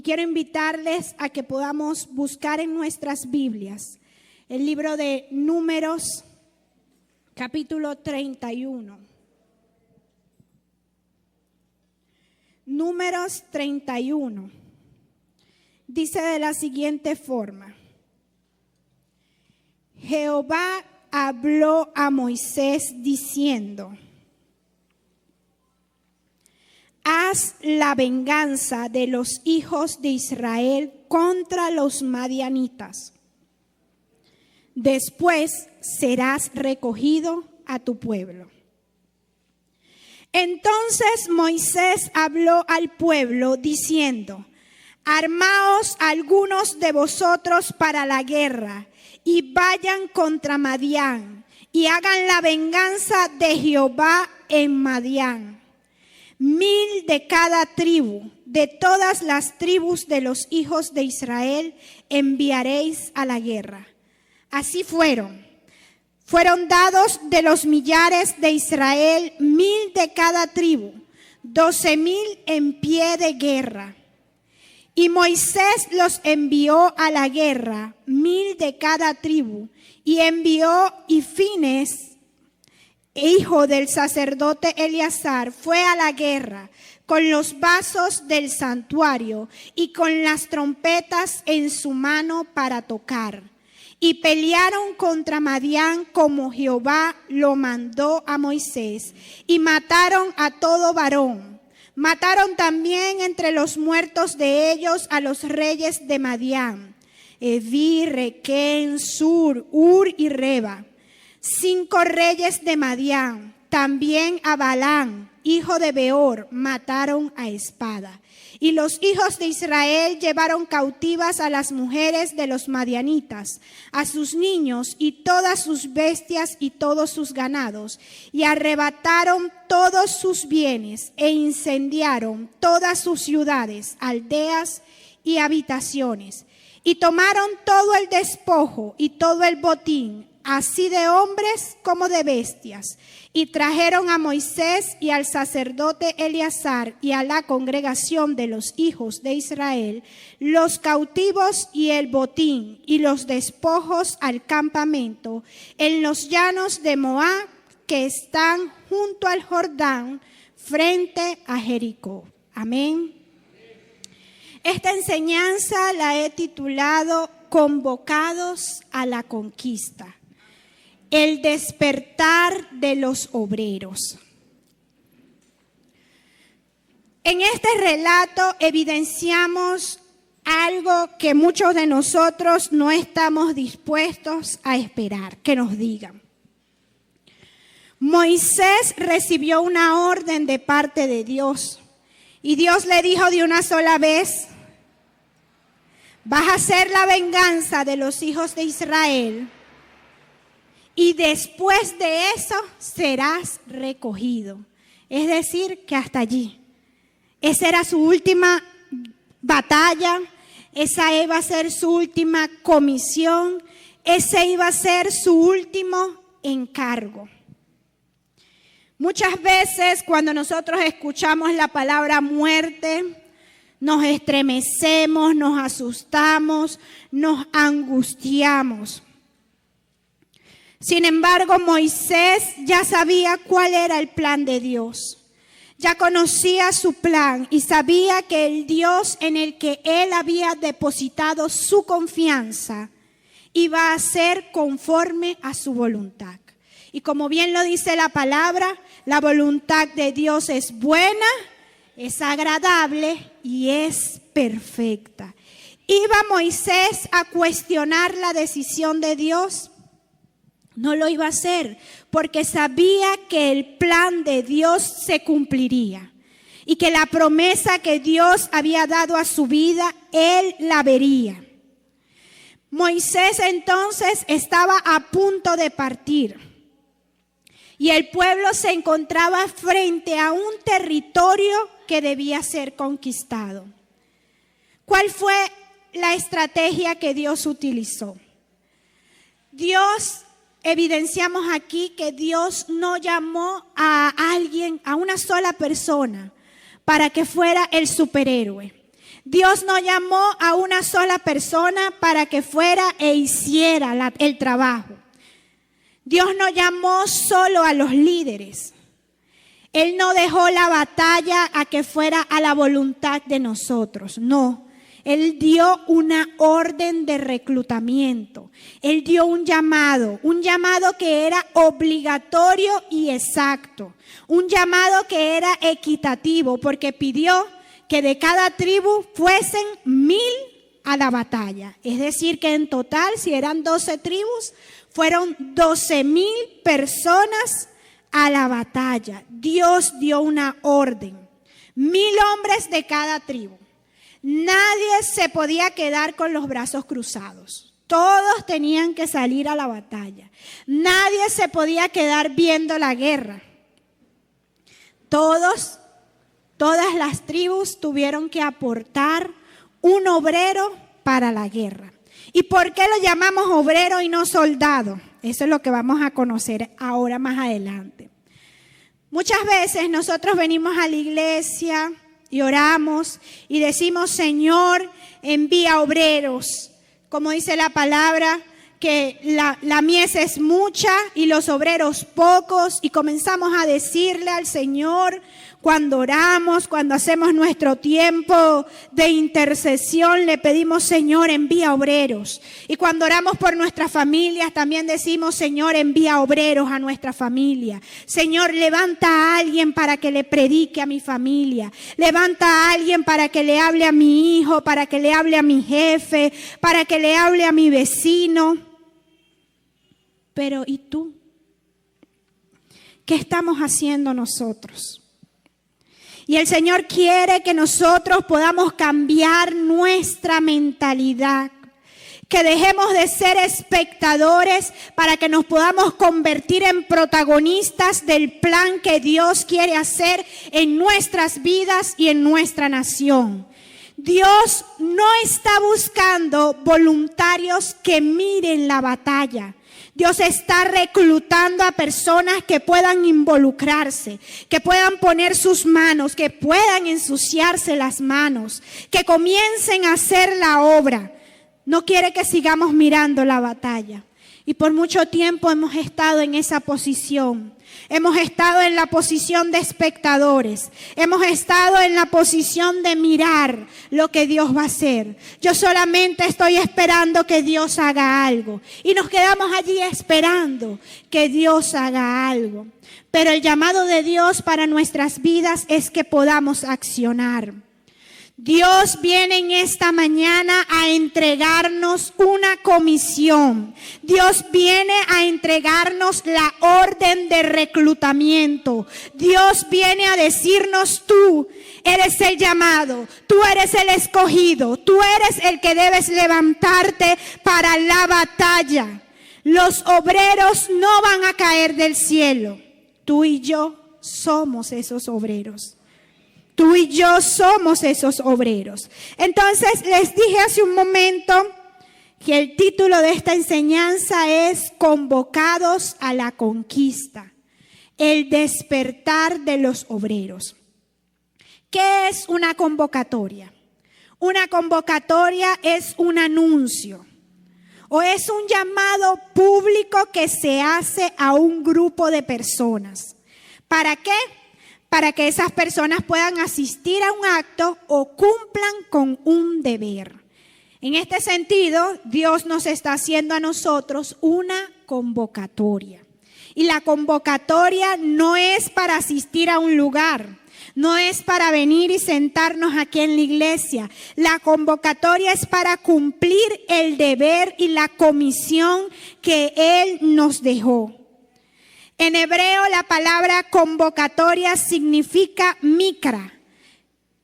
Y quiero invitarles a que podamos buscar en nuestras Biblias el libro de Números, capítulo 31. Números 31. Dice de la siguiente forma: Jehová habló a Moisés diciendo: haz la venganza de los hijos de Israel contra los madianitas. Después serás recogido a tu pueblo. Entonces Moisés habló al pueblo diciendo: armaos algunos de vosotros para la guerra y vayan contra Madián y hagan la venganza de Jehová en Madián. 1000 de cada tribu, de todas las tribus de los hijos de Israel, enviaréis a la guerra. Así fueron dados de los millares de Israel 1000 de cada tribu, 12,000 en pie de guerra. Y Moisés los envió a la guerra, 1000 de cada tribu, y envió Ifines, hijo del sacerdote Eleazar, fue a la guerra con los vasos del santuario y con las trompetas en su mano para tocar. Y pelearon contra Madián como Jehová lo mandó a Moisés, y mataron a todo varón. Mataron también entre los muertos de ellos a los reyes de Madián: Evi, Requén, Sur, Ur y Reba. 5 reyes de Madián, también a Balán, hijo de Beor, mataron a espada. Y los hijos de Israel llevaron cautivas a las mujeres de los madianitas, a sus niños y todas sus bestias y todos sus ganados, y arrebataron todos sus bienes e incendiaron todas sus ciudades, aldeas y habitaciones. Y tomaron todo el despojo y todo el botín, así de hombres como de bestias, y trajeron a Moisés y al sacerdote Eleazar y a la congregación de los hijos de Israel los cautivos y el botín y los despojos al campamento en los llanos de Moab, que están junto al Jordán, frente a Jericó. Amén. Esta enseñanza la he titulado Convocados a la conquista. El despertar de los obreros. En este relato evidenciamos algo que muchos de nosotros no estamos dispuestos a esperar que nos digan. Moisés recibió una orden de parte de Dios y Dios le dijo de una sola vez: vas a hacer la venganza de los hijos de Israel. Y después de eso serás recogido. Es decir, que hasta allí. Esa era su última batalla, esa iba a ser su última comisión, ese iba a ser su último encargo. Muchas veces cuando nosotros escuchamos la palabra muerte, nos estremecemos, nos asustamos, nos angustiamos. Sin embargo, Moisés ya sabía cuál era el plan de Dios. Ya conocía su plan y sabía que el Dios en el que él había depositado su confianza iba a ser conforme a su voluntad. Y como bien lo dice la palabra, la voluntad de Dios es buena, es agradable y es perfecta. ¿Iba Moisés a cuestionar la decisión de Dios? No lo iba a hacer, porque sabía que el plan de Dios se cumpliría y que la promesa que Dios había dado a su vida, él la vería. Moisés entonces estaba a punto de partir y el pueblo se encontraba frente a un territorio que debía ser conquistado. ¿Cuál fue la estrategia que Dios utilizó? Evidenciamos aquí que Dios no llamó a alguien, a una sola persona, para que fuera el superhéroe. Dios no llamó a una sola persona para que fuera e hiciera el trabajo. Dios no llamó solo a los líderes. Él no dejó la batalla a que fuera a la voluntad de nosotros, no. Él dio una orden de reclutamiento. Él dio un llamado que era obligatorio y exacto. Un llamado que era equitativo, porque pidió que de cada tribu fuesen 1000 a la batalla. Es decir, que en total, si eran 12 tribus, fueron 12,000 personas a la batalla. Dios dio una orden. 1000 hombres de cada tribu. Nadie se podía quedar con los brazos cruzados. Todos tenían que salir a la batalla. Nadie se podía quedar viendo la guerra. Todas las tribus tuvieron que aportar un obrero para la guerra. ¿Y por qué lo llamamos obrero y no soldado? Eso es lo que vamos a conocer ahora más adelante. Muchas veces nosotros venimos a la iglesia y oramos y decimos, Señor, envía obreros. Como dice la palabra, que la mies es mucha y los obreros pocos. Y comenzamos a decirle al Señor, cuando oramos, cuando hacemos nuestro tiempo de intercesión, le pedimos, Señor, envía obreros. Y cuando oramos por nuestras familias, también decimos, Señor, envía obreros a nuestra familia. Señor, levanta a alguien para que le predique a mi familia. Levanta a alguien para que le hable a mi hijo, para que le hable a mi jefe, para que le hable a mi vecino. Pero, ¿y tú? ¿Qué estamos haciendo nosotros? Y el Señor quiere que nosotros podamos cambiar nuestra mentalidad, que dejemos de ser espectadores para que nos podamos convertir en protagonistas del plan que Dios quiere hacer en nuestras vidas y en nuestra nación. Dios no está buscando voluntarios que miren la batalla. Dios está reclutando a personas que puedan involucrarse, que puedan poner sus manos, que puedan ensuciarse las manos, que comiencen a hacer la obra. No quiere que sigamos mirando la batalla. Y por mucho tiempo hemos estado en esa posición. Hemos estado en la posición de espectadores. Hemos estado en la posición de mirar lo que Dios va a hacer. Yo solamente estoy esperando que Dios haga algo. Y nos quedamos allí esperando que Dios haga algo. Pero el llamado de Dios para nuestras vidas es que podamos accionar. Dios viene en esta mañana a entregarnos una comisión. Dios viene a entregarnos la orden de reclutamiento. Dios viene a decirnos, tú eres el llamado, tú eres el escogido, tú eres el que debes levantarte para la batalla. Los obreros no van a caer del cielo. Tú y yo somos esos obreros. Tú y yo somos esos obreros. Entonces, les dije hace un momento que el título de esta enseñanza es Convocados a la conquista, el despertar de los obreros. ¿Qué es una convocatoria? Una convocatoria es un anuncio o es un llamado público que se hace a un grupo de personas. ¿Para qué? Para que esas personas puedan asistir a un acto o cumplan con un deber. En este sentido, Dios nos está haciendo a nosotros una convocatoria. Y la convocatoria no es para asistir a un lugar, no es para venir y sentarnos aquí en la iglesia. La convocatoria es para cumplir el deber y la comisión que Él nos dejó. En hebreo la palabra convocatoria significa mikra,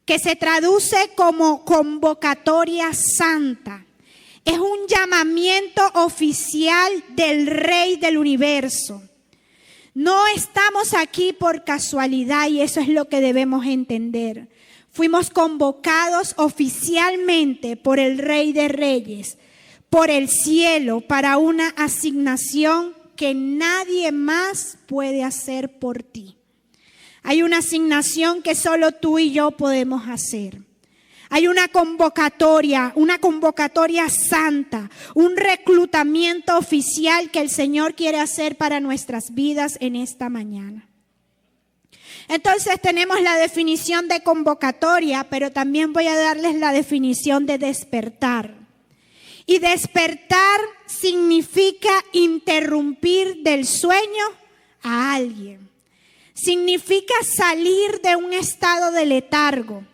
que se traduce como convocatoria santa. Es un llamamiento oficial del Rey del universo. No estamos aquí por casualidad y eso es lo que debemos entender. Fuimos convocados oficialmente por el Rey de Reyes, por el cielo, para una asignación que nadie más puede hacer por ti. Hay una asignación que solo tú y yo podemos hacer. Hay una convocatoria santa, un reclutamiento oficial que el Señor quiere hacer para nuestras vidas en esta mañana. Entonces tenemos la definición de convocatoria, pero también voy a darles la definición de despertar. Y despertar significa interrumpir del sueño a alguien. Significa salir de un estado de letargo.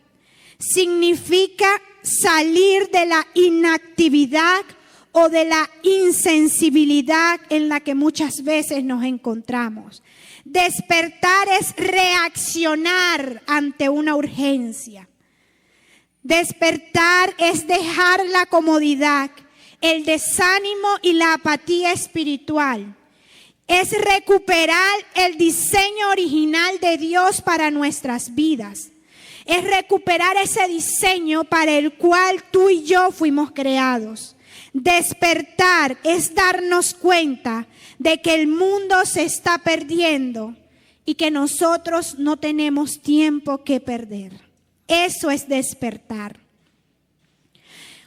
Significa salir de la inactividad o de la insensibilidad en la que muchas veces nos encontramos. Despertar es reaccionar ante una urgencia. Despertar es dejar la comodidad, el desánimo y la apatía espiritual. Es recuperar el diseño original de Dios para nuestras vidas. Es recuperar ese diseño para el cual tú y yo fuimos creados. Despertar es darnos cuenta de que el mundo se está perdiendo y que nosotros no tenemos tiempo que perder. Eso es despertar.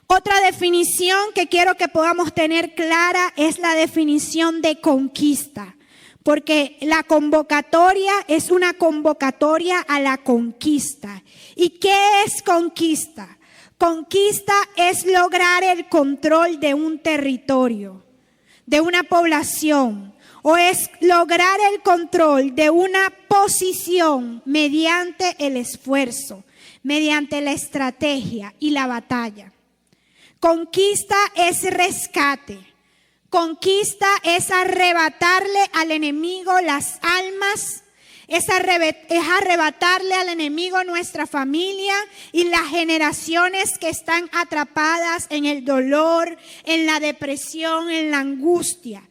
Otra definición que quiero que podamos tener clara es la definición de conquista, porque la convocatoria es una convocatoria a la conquista. ¿Y qué es conquista? Conquista es lograr el control de un territorio, de una población, o es lograr el control de una posición mediante el esfuerzo, mediante la estrategia y la batalla. Conquista es rescate. Conquista es arrebatarle al enemigo las almas, es arrebatarle al enemigo nuestra familia y las generaciones que están atrapadas en el dolor, en la depresión, en la angustia,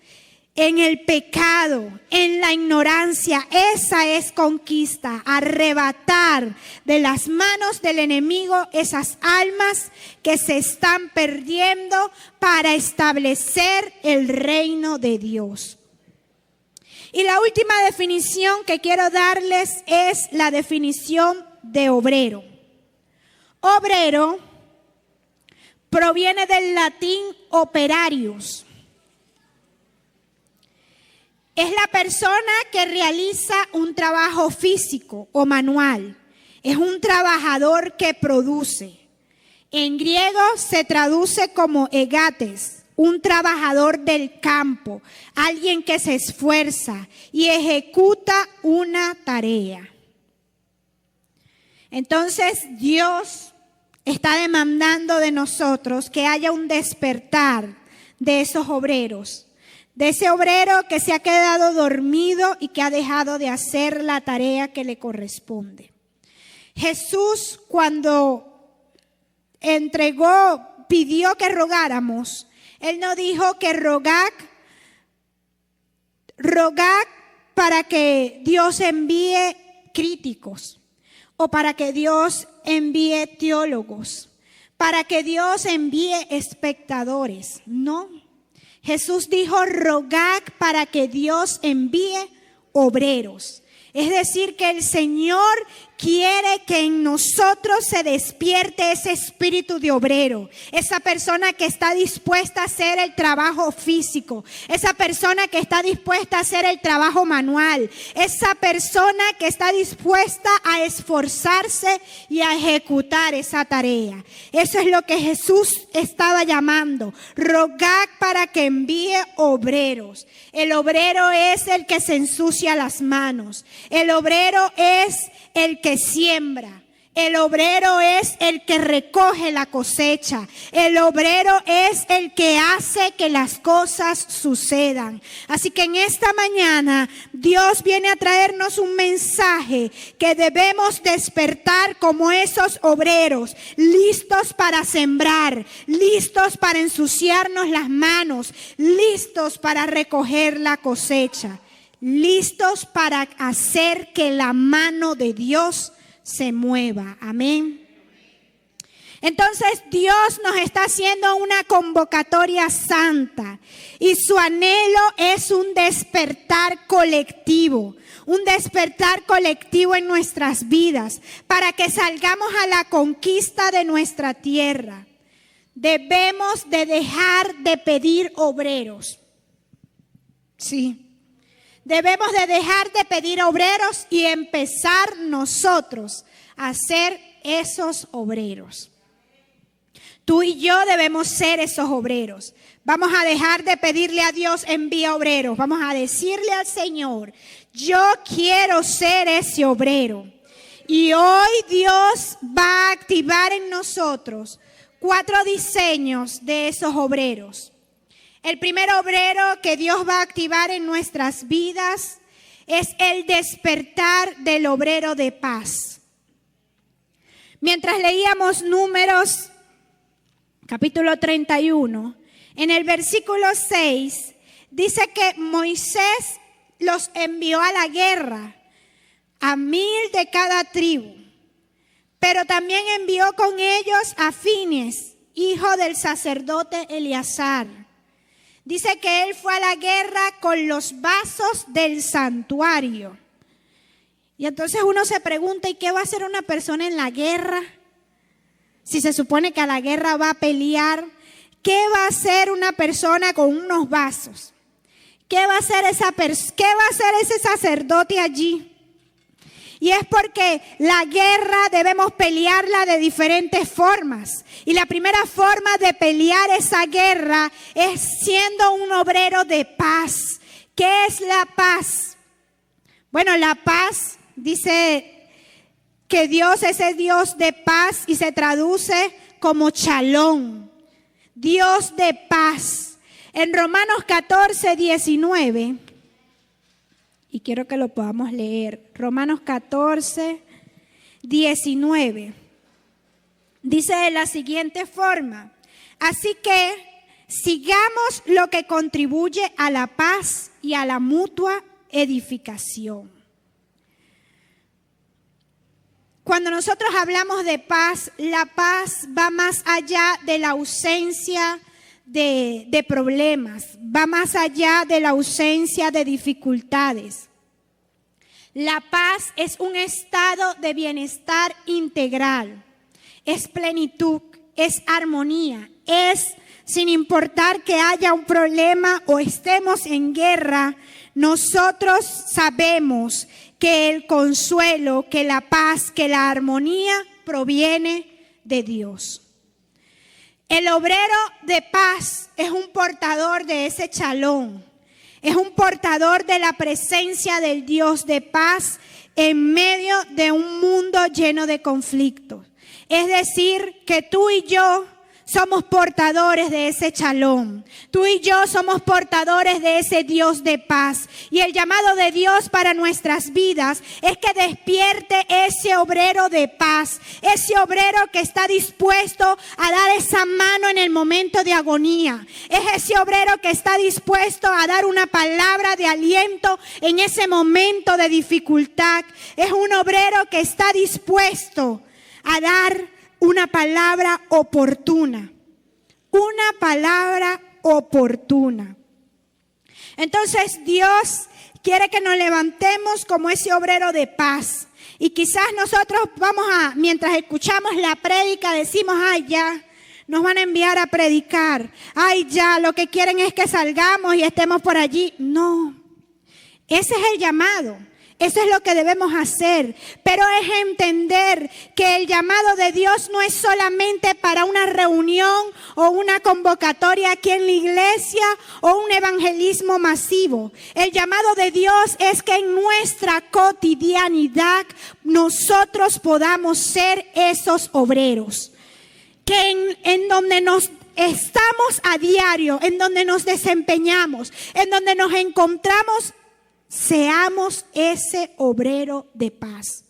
en el pecado, en la ignorancia. Esa es conquista, arrebatar de las manos del enemigo esas almas que se están perdiendo para establecer el reino de Dios. Y la última definición que quiero darles es la definición de obrero. Obrero proviene del latín operarius. Es la persona que realiza un trabajo físico o manual. Es un trabajador que produce. En griego se traduce como egates, un trabajador del campo, alguien que se esfuerza y ejecuta una tarea. Entonces Dios está demandando de nosotros que haya un despertar de esos obreros, de ese obrero que se ha quedado dormido y que ha dejado de hacer la tarea que le corresponde. Jesús, cuando pidió que rogáramos, Él no dijo que rogad para que Dios envíe críticos o para que Dios envíe teólogos, para que Dios envíe espectadores. No. Jesús dijo rogad para que Dios envíe obreros. Es decir, que el Señor quiere que en nosotros se despierte ese espíritu de obrero, esa persona que está dispuesta a hacer el trabajo físico, esa persona que está dispuesta a hacer el trabajo manual, esa persona que está dispuesta a esforzarse y a ejecutar esa tarea. Eso es lo que Jesús estaba llamando, rogad para que envíe obreros. El obrero es el que se ensucia las manos, el obrero es el que siembra. El obrero es el que recoge la cosecha. El obrero es el que hace que las cosas sucedan. Así que en esta mañana Dios viene a traernos un mensaje que debemos despertar como esos obreros, listos para sembrar, listos para ensuciarnos las manos, listos para recoger la cosecha, listos para hacer que la mano de Dios se mueva. Amén. Entonces Dios nos está haciendo una convocatoria santa y su anhelo es un despertar colectivo en nuestras vidas para que salgamos a la conquista de nuestra tierra. Debemos de dejar de pedir obreros. Sí. Debemos de dejar de pedir obreros y empezar nosotros a ser esos obreros. Tú y yo debemos ser esos obreros. Vamos a dejar de pedirle a Dios envía obreros. Vamos a decirle al Señor, yo quiero ser ese obrero. Y hoy Dios va a activar en nosotros 4 diseños de esos obreros. El primer obrero que Dios va a activar en nuestras vidas es el despertar del obrero de paz. Mientras leíamos Números, capítulo 31, en el versículo 6, dice que Moisés los envió a la guerra, a 1000 de cada tribu, pero también envió con ellos a Fines, hijo del sacerdote Eleazar. Dice que él fue a la guerra con los vasos del santuario. Y entonces uno se pregunta, ¿y qué va a hacer una persona en la guerra? Si se supone que a la guerra va a pelear, ¿qué va a hacer una persona con unos vasos? ¿Qué va a hacer ese sacerdote allí? Y es porque la guerra debemos pelearla de diferentes formas. Y la primera forma de pelear esa guerra es siendo un obrero de paz. ¿Qué es la paz? Bueno, la paz dice que Dios es el Dios de paz y se traduce como Shalom, Dios de paz. En Romanos 14, 19, y quiero que lo podamos leer, Romanos 14, 19, dice de la siguiente forma: así que sigamos lo que contribuye a la paz y a la mutua edificación. Cuando nosotros hablamos de paz, la paz va más allá de la ausencia de problemas, va más allá de la ausencia de dificultades. La paz es un estado de bienestar integral, es plenitud, es armonía, es sin importar que haya un problema o estemos en guerra, nosotros sabemos que el consuelo, que la paz, que la armonía proviene de Dios. El obrero de paz es un portador de ese Shalom, es un portador de la presencia del Dios de paz en medio de un mundo lleno de conflictos. Es decir, que tú y yo somos portadores de ese Shalom. Tú y yo somos portadores de ese Dios de paz. Y el llamado de Dios para nuestras vidas es que despierte ese obrero de paz. Ese obrero que está dispuesto a dar esa mano en el momento de agonía. Es ese obrero que está dispuesto a dar una palabra de aliento en ese momento de dificultad. Es un obrero que está dispuesto a dar una palabra oportuna. Una palabra oportuna. Entonces Dios quiere que nos levantemos como ese obrero de paz. Y quizás nosotros mientras escuchamos la prédica, decimos, ay ya, nos van a enviar a predicar. Ay ya, lo que quieren es que salgamos y estemos por allí. No, ese es el llamado. Eso es lo que debemos hacer, pero es entender que el llamado de Dios no es solamente para una reunión o una convocatoria aquí en la iglesia o un evangelismo masivo. El llamado de Dios es que en nuestra cotidianidad nosotros podamos ser esos obreros, que en donde nos estamos a diario, en donde nos desempeñamos, en donde nos encontramos, seamos ese obrero de paz.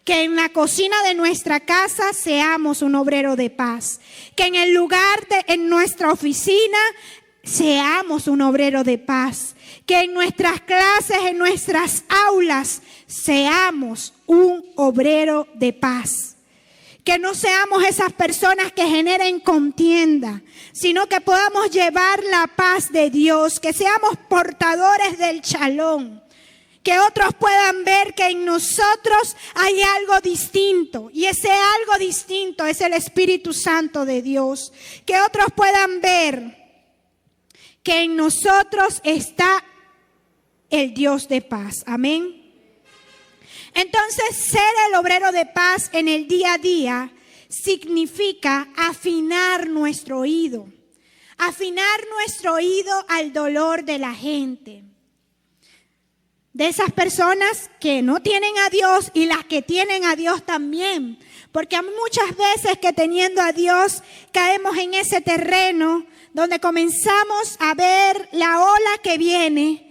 Que en la cocina de nuestra casa seamos un obrero de paz. Que en el lugar en nuestra oficina seamos un obrero de paz. Que en nuestras clases, en nuestras aulas, seamos un obrero de paz. que no seamos esas personas que generen contienda, sino que podamos llevar la paz de Dios, que seamos portadores del shalom, que otros puedan ver que en nosotros hay algo distinto, y ese algo distinto es el Espíritu Santo de Dios, que otros puedan ver que en nosotros está el Dios de paz. Amén. Entonces, ser el obrero de paz en el día a día significa afinar nuestro oído al dolor de la gente, de esas personas que no tienen a Dios y las que tienen a Dios también, porque hay muchas veces que teniendo a Dios caemos en ese terreno donde comenzamos a ver la ola que viene.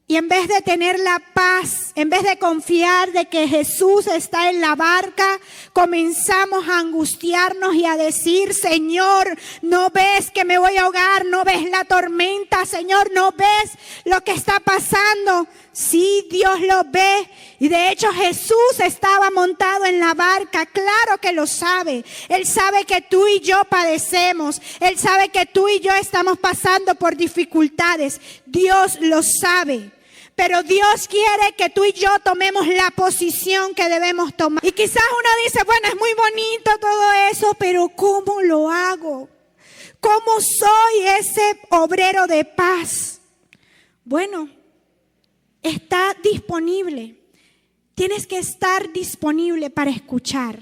Y en vez de tener la paz, en vez de confiar de que Jesús está en la barca, comenzamos a angustiarnos y a decir: Señor, ¿no ves que me voy a ahogar? ¿No ves la tormenta? Señor, ¿no ves lo que está pasando? Sí, Dios lo ve. Y de hecho Jesús estaba montado en la barca. Claro que lo sabe. Él sabe que tú y yo padecemos. Él sabe que tú y yo estamos pasando por dificultades. Dios lo sabe. Pero Dios quiere que tú y yo tomemos la posición que debemos tomar. Y quizás uno dice: bueno, es muy bonito todo eso, pero ¿cómo lo hago? ¿Cómo soy ese obrero de paz? Bueno, está disponible. Tienes que estar disponible para escuchar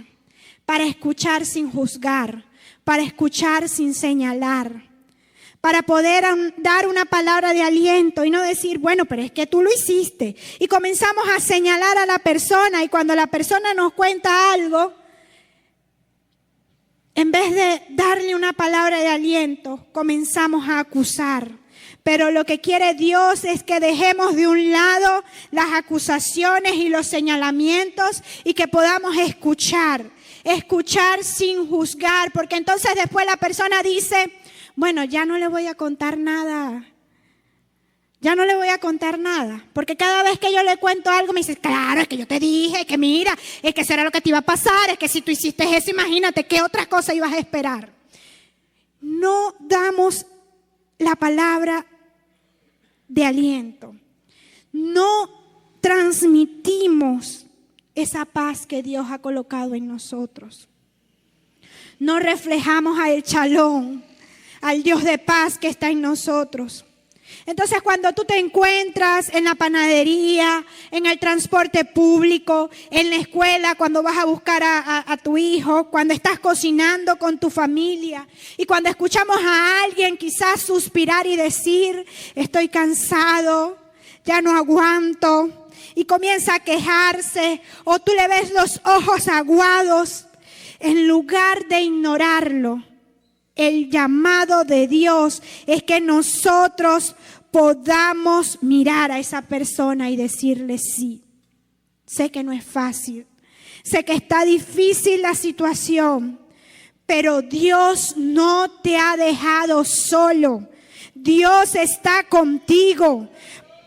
sin juzgar, para escuchar sin señalar, para poder dar una palabra de aliento y no decir: bueno, pero es que tú lo hiciste. Y comenzamos a señalar a la persona, y cuando la persona nos cuenta algo, en vez de darle una palabra de aliento, comenzamos a acusar. Pero lo que quiere Dios es que dejemos de un lado las acusaciones y los señalamientos y que podamos escuchar sin juzgar, porque entonces después la persona dice: bueno, ya no le voy a contar nada. Porque cada vez que yo le cuento algo me dice: claro, es que yo te dije, que mira, es que eso era lo que te iba a pasar, es que si tú hiciste eso, imagínate qué otras cosas ibas a esperar. No damos la palabra de aliento. No transmitimos esa paz que Dios ha colocado en nosotros. No reflejamos al Shalom, al Dios de paz que está en nosotros. Entonces, cuando tú te encuentras en la panadería, en el transporte público, en la escuela, cuando vas a buscar a tu hijo, cuando estás cocinando con tu familia, y cuando escuchamos a alguien quizás suspirar y decir: estoy cansado, ya no aguanto, y comienza a quejarse, o tú le ves los ojos aguados, en lugar de ignorarlo, el llamado de Dios es que nosotros podamos mirar a esa persona y decirle: sí, sé que no es fácil, sé que está difícil la situación, pero Dios no te ha dejado solo. Dios está contigo,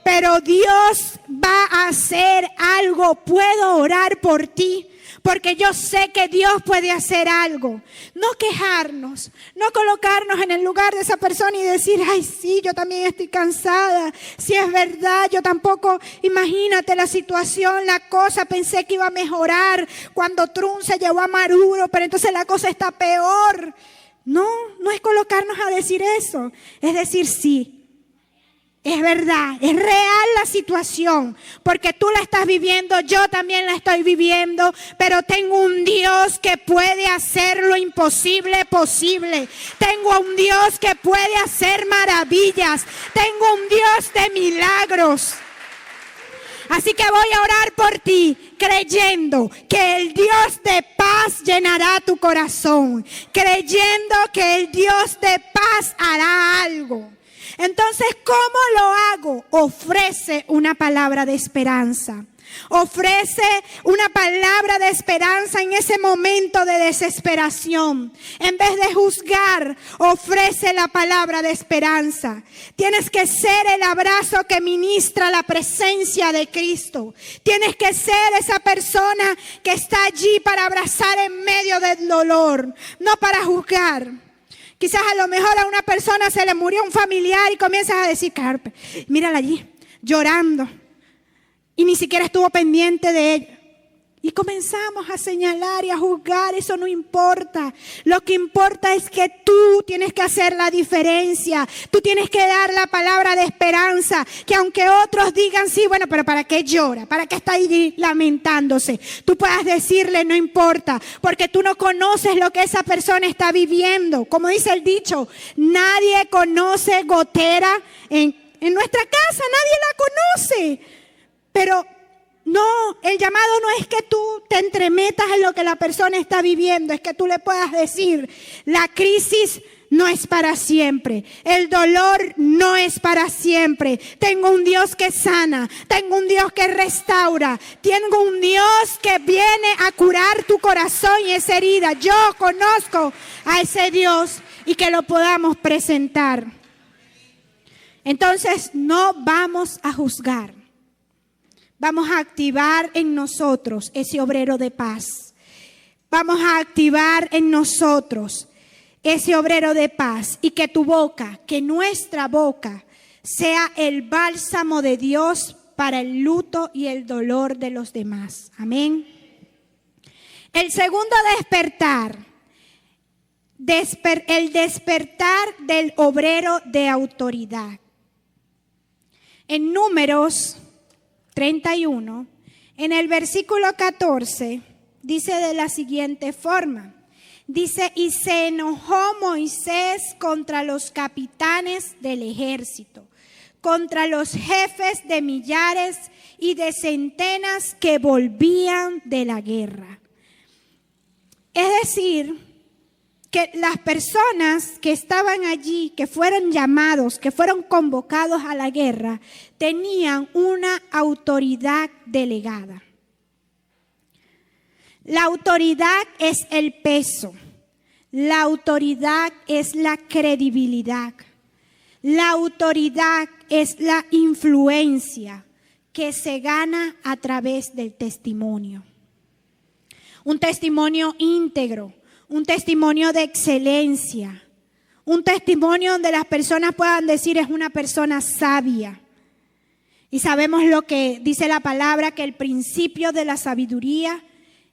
pero Dios va a hacer algo. Puedo orar por ti, porque yo sé que Dios puede hacer algo. No quejarnos, no colocarnos en el lugar de esa persona y decir: ay, sí, yo también estoy cansada. Si es verdad, yo tampoco, imagínate la situación, la cosa, pensé que iba a mejorar cuando Trump se llevó a Maduro, pero entonces la cosa está peor. No es colocarnos a decir eso. Es decir: sí, es verdad, es real la situación, porque tú la estás viviendo, yo también la estoy viviendo, pero tengo un Dios que puede hacer lo imposible posible. Tengo un Dios que puede hacer maravillas. Tengo un Dios de milagros. Así que voy a orar por ti, creyendo que el Dios de paz llenará tu corazón, creyendo que el Dios de paz hará algo. Entonces, ¿cómo lo hago? Ofrece una palabra de esperanza. Ofrece una palabra de esperanza en ese momento de desesperación. En vez de juzgar, ofrece la palabra de esperanza. Tienes que ser el abrazo que ministra la presencia de Cristo. Tienes que ser esa persona que está allí para abrazar en medio del dolor, no para juzgar. Quizás a lo mejor a una persona se le murió un familiar y comienzas a decir, Carpe, mírala allí, llorando. Y ni siquiera estuvo pendiente de ella. Y comenzamos a señalar y a juzgar. Eso no importa. Lo que importa es que tú tienes que hacer la diferencia. Tú tienes que dar la palabra de esperanza. Que aunque otros digan, sí, bueno, pero ¿para qué llora? ¿Para qué está ahí lamentándose? Tú puedas decirle, no importa. Porque tú no conoces lo que esa persona está viviendo. Como dice el dicho, nadie conoce gotera en nuestra casa. Nadie la conoce. Pero no, el llamado no es que tú te entremetas en lo que la persona está viviendo, es que tú le puedas decir, la crisis no es para siempre, el dolor no es para siempre. Tengo un Dios que sana, tengo un Dios que restaura, tengo un Dios que viene a curar tu corazón y esa herida. Yo conozco a ese Dios y que lo podamos presentar. Entonces no vamos a juzgar. Vamos a activar en nosotros ese obrero de paz. Vamos a activar en nosotros ese obrero de paz. Y que tu boca, que nuestra boca, sea el bálsamo de Dios para el luto y el dolor de los demás. Amén. El segundo despertar. El despertar del obrero de autoridad. En Números 31, en el versículo 14, dice de la siguiente forma. Dice, y se enojó Moisés contra los capitanes del ejército, contra los jefes de millares y de centenas que volvían de la guerra. Es decir, que las personas que estaban allí, que fueron llamados, que fueron convocados a la guerra, tenían una autoridad delegada. La autoridad es el peso, la autoridad es la credibilidad, la autoridad es la influencia que se gana a través del testimonio. Un testimonio íntegro. Un testimonio de excelencia, un testimonio donde las personas puedan decir es una persona sabia. Y sabemos lo que dice la palabra, que el principio de la sabiduría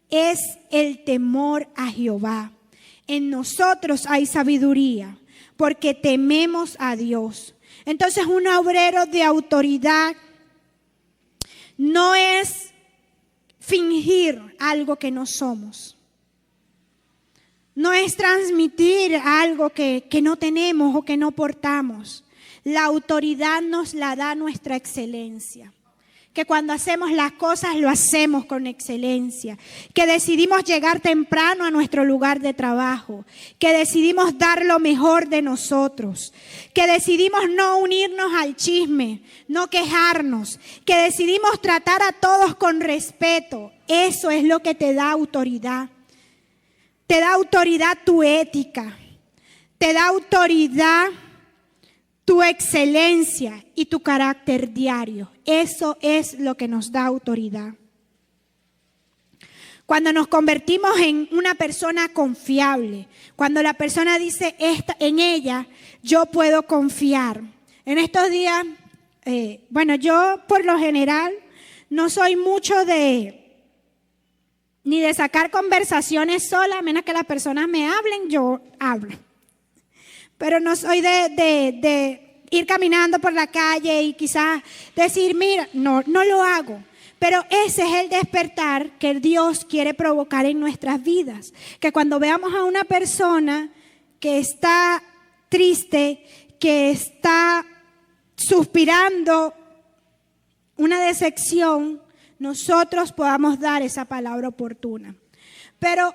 es el temor a Jehová. En nosotros hay sabiduría porque tememos a Dios. Entonces un obrero de autoridad no es fingir algo que no somos. No es transmitir algo que no tenemos o que no portamos. La autoridad nos la da nuestra excelencia. Que cuando hacemos las cosas lo hacemos con excelencia. Que decidimos llegar temprano a nuestro lugar de trabajo. Que decidimos dar lo mejor de nosotros. Que decidimos no unirnos al chisme, no quejarnos. Que decidimos tratar a todos con respeto. Eso es lo que te da autoridad. Te da autoridad tu ética, te da autoridad tu excelencia y tu carácter diario. Eso es lo que nos da autoridad. Cuando nos convertimos en una persona confiable, cuando la persona dice, en ella yo puedo confiar. En estos días, yo por lo general no soy mucho ni de sacar conversaciones sola, a menos que las personas me hablen, yo hablo. Pero no soy de ir caminando por la calle y quizás decir, mira, no lo hago. Pero ese es el despertar que Dios quiere provocar en nuestras vidas. Que cuando veamos a una persona que está triste, que está suspirando una decepción, nosotros podamos dar esa palabra oportuna. Pero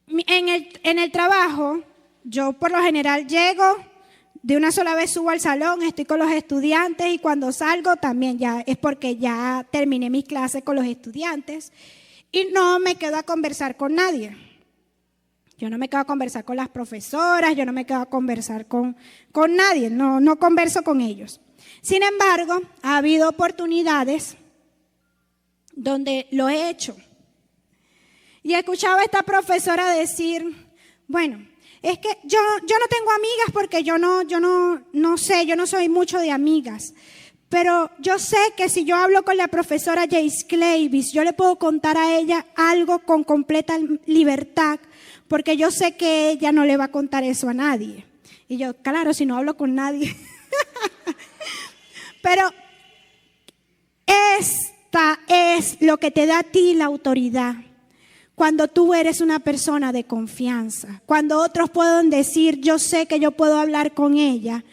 en el trabajo, yo por lo general llego, De una sola vez subo al salón, estoy con los estudiantes y cuando salgo también ya es porque ya terminé mis clases con los estudiantes y no me quedo a conversar con nadie. Yo no me quedo a conversar con las profesoras, yo no me quedo a conversar con nadie, no converso con ellos. Sin embargo, ha habido oportunidades donde lo he hecho. Y escuchaba a esta profesora decir, bueno, es que yo no tengo amigas porque yo no sé, yo no soy mucho de amigas. Pero yo sé que si yo hablo con la profesora Jace Clavis, yo le puedo contar a ella algo con completa libertad, porque yo sé que ella no le va a contar eso a nadie. Y yo, claro, si no hablo con nadie. Pero esta es lo que te da a ti la autoridad. Cuando tú eres una persona de confianza, cuando otros pueden decir, yo sé que yo puedo hablar con ella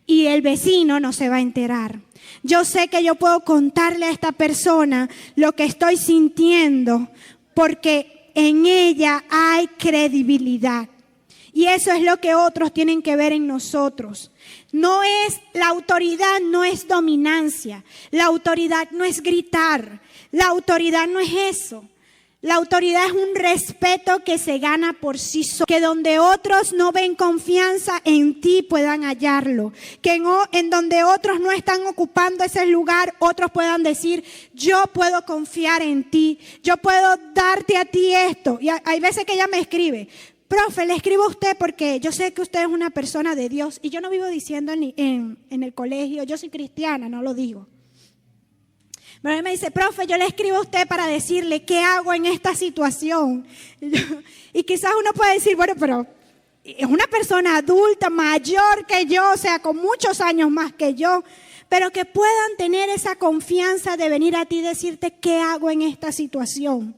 y el vecino no se va a enterar. Yo sé que yo puedo contarle a esta persona lo que estoy sintiendo porque en ella hay credibilidad. Y eso es lo que otros tienen que ver en nosotros. La autoridad no es dominancia, la autoridad no es gritar, la autoridad no es eso. La autoridad es un respeto que se gana por sí solo, que donde otros no ven confianza en ti puedan hallarlo, que en donde otros no están ocupando ese lugar, otros puedan decir, yo puedo confiar en ti, yo puedo darte a ti esto. Y hay veces que ella me escribe, profe, le escribo a usted porque yo sé que usted es una persona de Dios y yo no vivo diciendo en el colegio, yo soy cristiana, no lo digo. Pero él me dice, profe, yo le escribo a usted para decirle qué hago en esta situación. Y quizás uno puede decir, bueno, pero es una persona adulta, mayor que yo, o sea, con muchos años más que yo, pero que puedan tener esa confianza de venir a ti y decirte qué hago en esta situación.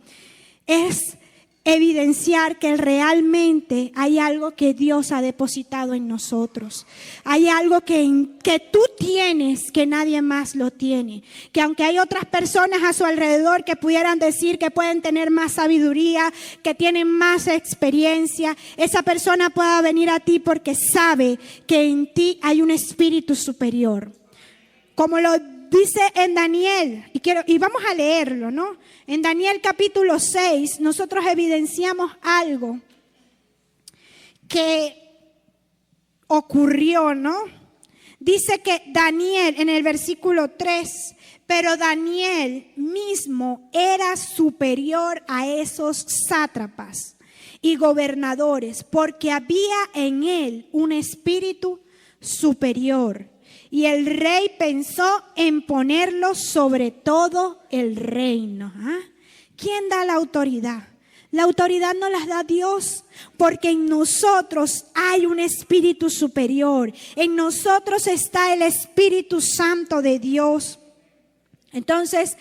Es evidenciar que realmente hay algo que Dios ha depositado en nosotros. Hay algo que tú tienes que nadie más lo tiene. Que aunque hay otras personas a su alrededor que pudieran decir que pueden tener más sabiduría, que tienen más experiencia, esa persona pueda venir a ti porque sabe que en ti hay un espíritu superior. Como lo dice en Daniel, y vamos a leerlo, ¿no? En Daniel capítulo 6, nosotros evidenciamos algo que ocurrió, ¿no? Dice que Daniel, en el versículo 3, pero Daniel mismo era superior a esos sátrapas y gobernadores, porque había en él un espíritu superior. Y el rey pensó en ponerlo sobre todo el reino. ¿Ah? ¿Quién da la autoridad? La autoridad no la da Dios, porque en nosotros hay un espíritu superior. En nosotros está el Espíritu Santo de Dios. Entonces,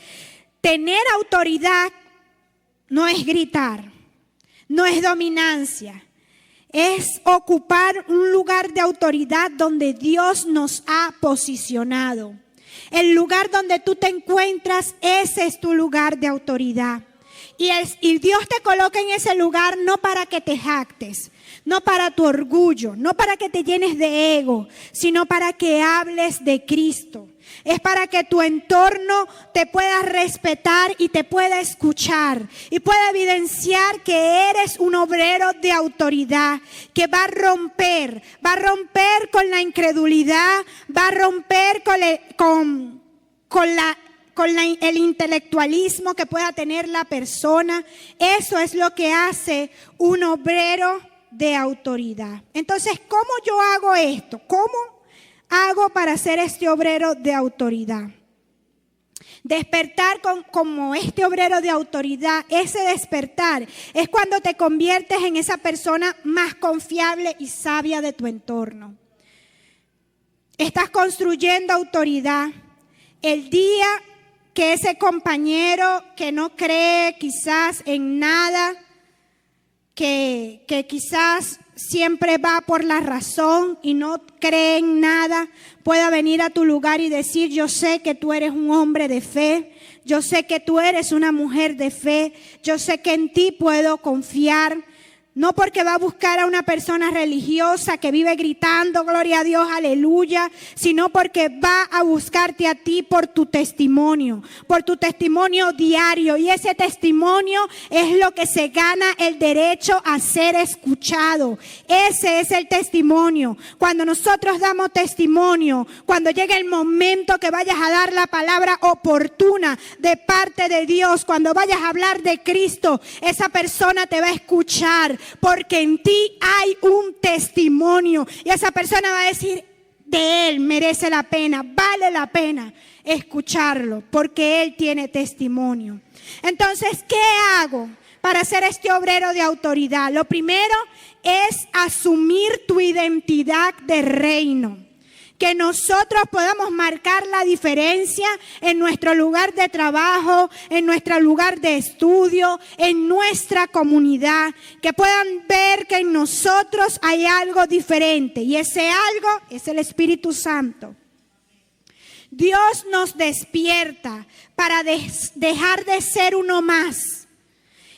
tener autoridad no es gritar, no es dominancia. Es ocupar un lugar de autoridad donde Dios nos ha posicionado. El lugar donde tú te encuentras, ese es tu lugar de autoridad. Y Dios te coloca en ese lugar no para que te jactes, no para tu orgullo, no para que te llenes de ego, sino para que hables de Cristo. Es para que tu entorno te pueda respetar y te pueda escuchar y pueda evidenciar que eres un obrero de autoridad que va a romper con la incredulidad, va a romper con el intelectualismo que pueda tener la persona. Eso es lo que hace un obrero de autoridad. Entonces, ¿cómo yo hago esto? ¿Cómo hago para ser este obrero de autoridad? Despertar como este obrero de autoridad, ese despertar es cuando te conviertes en esa persona más confiable y sabia de tu entorno. Estás construyendo autoridad. El día que ese compañero que no cree quizás en nada, que quizás siempre va por la razón y no cree en nada, pueda venir a tu lugar y decir, yo sé que tú eres un hombre de fe, yo sé que tú eres una mujer de fe, yo sé que en ti puedo confiar. No porque va a buscar a una persona religiosa que vive gritando, gloria a Dios, aleluya, sino porque va a buscarte a ti por tu testimonio diario. Y ese testimonio es lo que se gana el derecho a ser escuchado. Ese es el testimonio. Cuando nosotros damos testimonio, cuando llegue el momento que vayas a dar la palabra oportuna de parte de Dios, cuando vayas a hablar de Cristo, esa persona te va a escuchar. Porque en ti hay un testimonio y esa persona va a decir, de él merece la pena, vale la pena escucharlo, porque él tiene testimonio. Entonces, ¿qué hago para ser este obrero de autoridad? Lo primero es asumir tu identidad de reino. Que nosotros podamos marcar la diferencia en nuestro lugar de trabajo, en nuestro lugar de estudio, en nuestra comunidad. Que puedan ver que en nosotros hay algo diferente. Y ese algo es el Espíritu Santo. Dios nos despierta para dejar de ser uno más.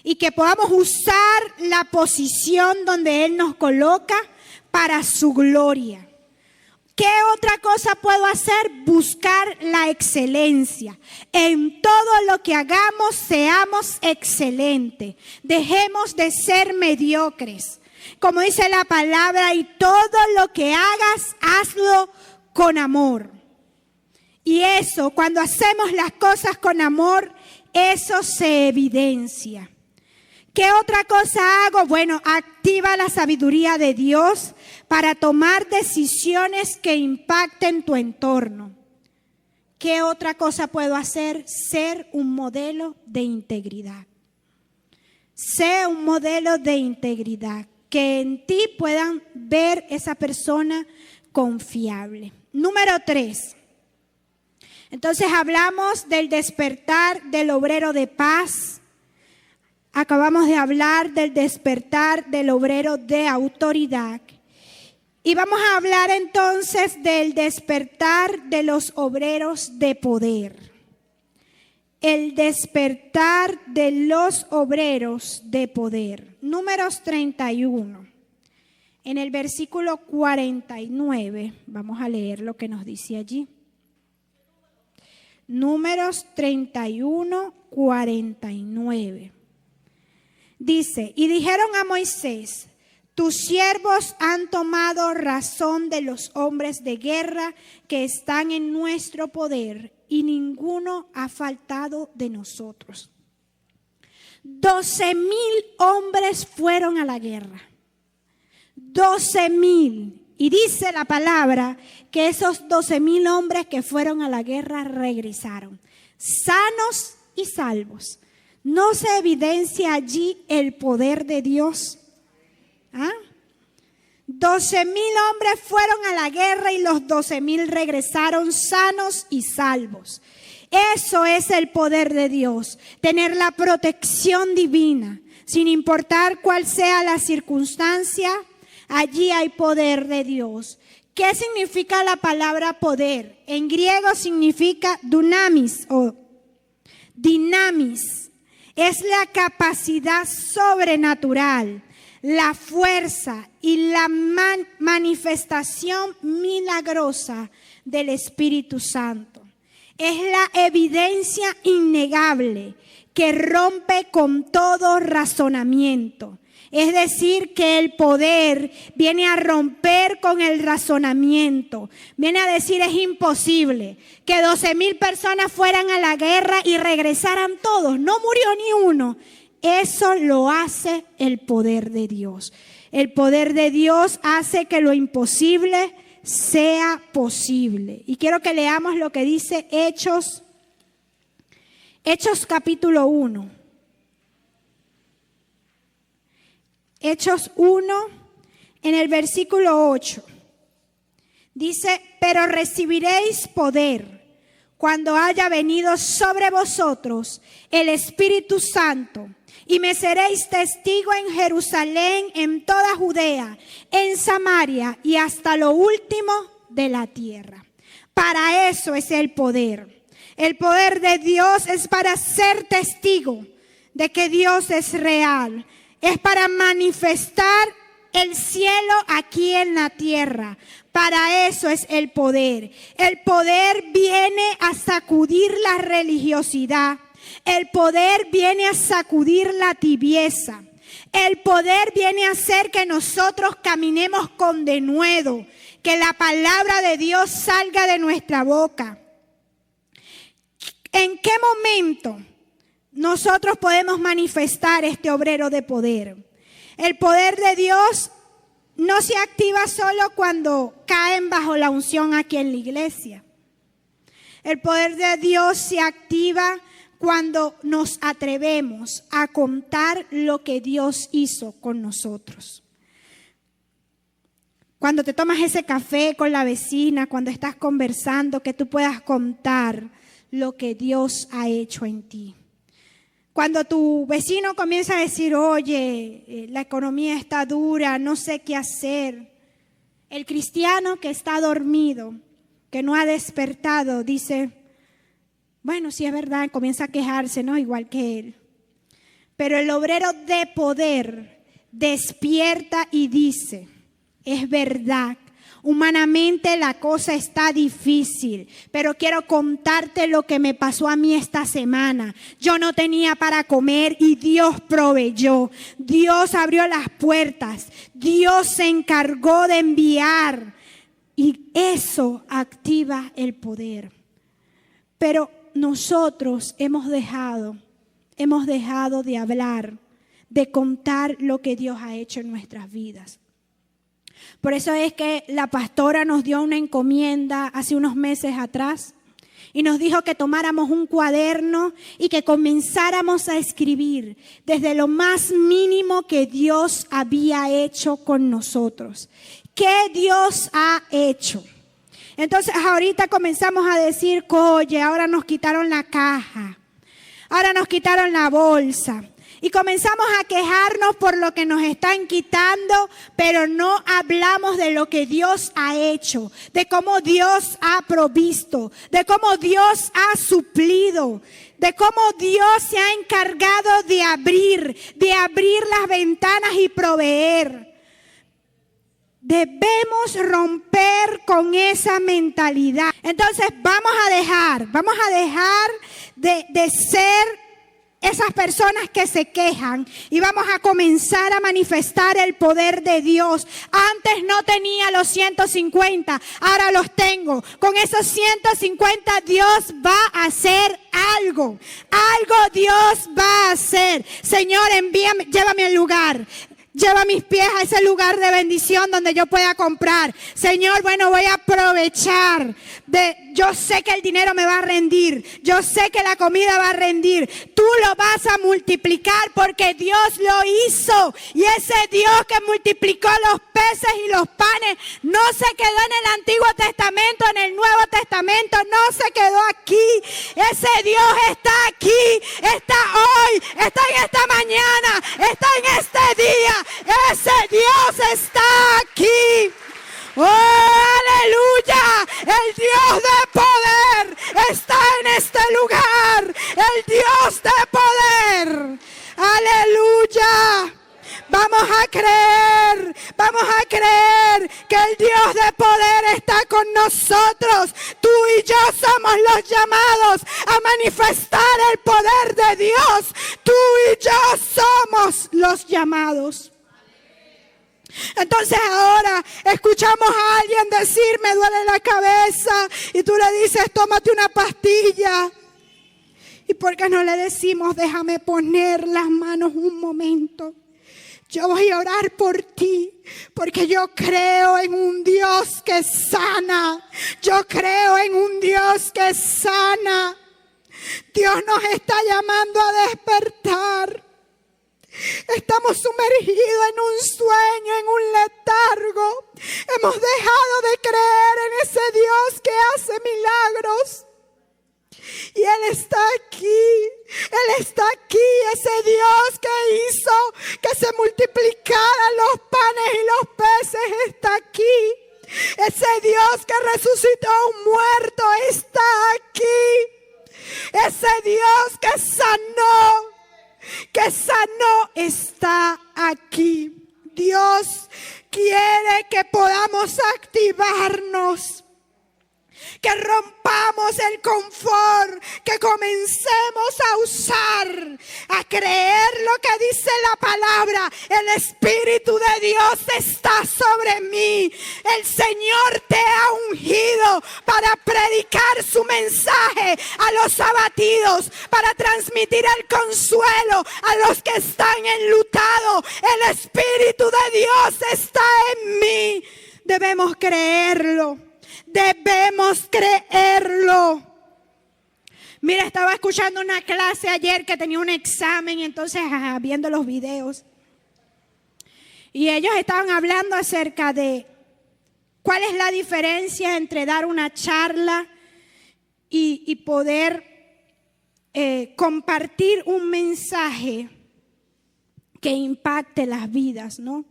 Y que podamos usar la posición donde Él nos coloca para su gloria. ¿Qué otra cosa puedo hacer? Buscar la excelencia. En todo lo que hagamos, seamos excelentes. Dejemos de ser mediocres. Como dice la palabra, y todo lo que hagas, hazlo con amor. Y eso, cuando hacemos las cosas con amor, eso se evidencia. ¿Qué otra cosa hago? Bueno, activa la sabiduría de Dios para tomar decisiones que impacten tu entorno. ¿Qué otra cosa puedo hacer? Ser un modelo de integridad. Sé un modelo de integridad. Que en ti puedan ver esa persona confiable. Número 3. Entonces hablamos del despertar del obrero de paz. Acabamos de hablar del despertar del obrero de autoridad. Y vamos a hablar entonces del despertar de los obreros de poder. El despertar de los obreros de poder. Números 31. En el versículo 49, vamos a leer lo que nos dice allí. Números 31, 49. Dice, y dijeron a Moisés, tus siervos han tomado razón de los hombres de guerra que están en nuestro poder, y ninguno ha faltado de nosotros. 12,000 hombres fueron a la guerra. 12,000. Y dice la palabra que esos 12,000 hombres que fueron a la guerra regresaron, sanos y salvos. ¿No se evidencia allí el poder de Dios? 12,000 hombres fueron a la guerra y los 12,000 regresaron sanos y salvos. Eso es el poder de Dios, tener la protección divina, sin importar cuál sea la circunstancia, allí hay poder de Dios. ¿Qué significa la palabra poder? En griego significa dunamis o dinamis. Es la capacidad sobrenatural, la fuerza y la manifestación milagrosa del Espíritu Santo. Es la evidencia innegable que rompe con todo razonamiento. Es decir, que el poder viene a romper con el razonamiento. Viene a decir, es imposible que 12,000 personas fueran a la guerra y regresaran todos. No murió ni uno. Eso lo hace el poder de Dios. El poder de Dios hace que lo imposible sea posible. Y quiero que leamos lo que dice Hechos capítulo 1. Hechos 1, en el versículo 8, dice, pero recibiréis poder cuando haya venido sobre vosotros el Espíritu Santo, y me seréis testigo en Jerusalén, en toda Judea, en Samaria y hasta lo último de la tierra. Para eso es el poder. El poder de Dios es para ser testigo de que Dios es real. es para manifestar el cielo aquí en la tierra. Para eso es el poder. El poder viene a sacudir la religiosidad. El poder viene a sacudir la tibieza. El poder viene a hacer que nosotros caminemos con denuedo, que la palabra de Dios salga de nuestra boca. ¿En qué momento nosotros podemos manifestar este obrero de poder? El poder de Dios no se activa solo cuando caen bajo la unción aquí en la iglesia. El poder de Dios se activa cuando nos atrevemos a contar lo que Dios hizo con nosotros. Cuando te tomas ese café con la vecina, cuando estás conversando, que tú puedas contar lo que Dios ha hecho en ti. Cuando tu vecino comienza a decir, oye, la economía está dura, no sé qué hacer. El cristiano que está dormido, que no ha despertado, dice, bueno, sí es verdad, comienza a quejarse, ¿no? Igual que él. Pero el obrero de poder despierta y dice, es verdad. Humanamente la cosa está difícil, pero quiero contarte lo que me pasó a mí esta semana. Yo no tenía para comer y Dios proveyó. Dios abrió las puertas. Dios se encargó de enviar. Y eso activa el poder. Pero nosotros hemos dejado de hablar, de contar lo que Dios ha hecho en nuestras vidas. Por eso es que la pastora nos dio una encomienda hace unos meses atrás y nos dijo que tomáramos un cuaderno y que comenzáramos a escribir desde lo más mínimo que Dios había hecho con nosotros. ¿Qué Dios ha hecho? Entonces ahorita comenzamos a decir, oye, ahora nos quitaron la caja, ahora nos quitaron la bolsa. Y comenzamos a quejarnos por lo que nos están quitando, pero no hablamos de lo que Dios ha hecho, de cómo Dios ha provisto, de cómo Dios ha suplido, de cómo Dios se ha encargado de abrir las ventanas y proveer. Debemos romper con esa mentalidad. Entonces vamos a dejar de ser esas personas que se quejan y vamos a comenzar a manifestar el poder de Dios. Antes no tenía los 150, ahora los tengo. Con esos 150 Dios va a hacer algo. Algo Dios va a hacer. Señor, envíame, llévame al lugar. Lleva mis pies a ese lugar de bendición donde yo pueda comprar. Señor, bueno, voy a aprovechar yo sé que el dinero me va a rendir. Yo sé que la comida va a rendir. Tú lo vas a multiplicar porque Dios lo hizo. Y ese Dios que multiplicó los peces y los panes no se quedó en el Antiguo Testamento, en el Nuevo Testamento, no se quedó aquí. Ese Dios está aquí, está hoy, está en esta mañana, está en este día. Ese Dios está aquí. ¡Oh, aleluya! El Dios de poder está en este lugar. El Dios de poder. ¡Aleluya! Vamos a creer que el Dios de poder está con nosotros. Tú y yo somos los llamados a manifestar el poder de Dios. Tú y yo somos los llamados. Entonces ahora escuchamos a alguien decir, me duele la cabeza, y tú le dices, tómate una pastilla. ¿Y por qué no le decimos, déjame poner las manos un momento? Yo voy a orar por ti, porque yo creo en un Dios que sana. Yo creo en un Dios que sana. Dios nos está llamando a despertar. Estamos sumergidos en un sueño, en un letargo. Hemos dejado de creer en ese Dios que hace milagros. Y Él está aquí, ese Dios que hizo que se multiplicaran los panes y los peces está aquí. Ese Dios que resucitó a un muerto está aquí. Ese Dios que sanó que sanó está aquí. Dios quiere que podamos activarnos, que rompamos el confort, que comencemos a usar, a creer lo que dice la palabra. El Espíritu de Dios está sobre mí. El Señor te ha ungido para predicar su mensaje a los abatidos, para transmitir el consuelo a los que están enlutados. El Espíritu de Dios está en mí. Debemos creerlo. Debemos creerlo. Mira, estaba escuchando una clase ayer que tenía un examen y entonces viendo los videos. Y ellos estaban hablando acerca de cuál es la diferencia entre dar una charla y poder compartir un mensaje que impacte las vidas, ¿no?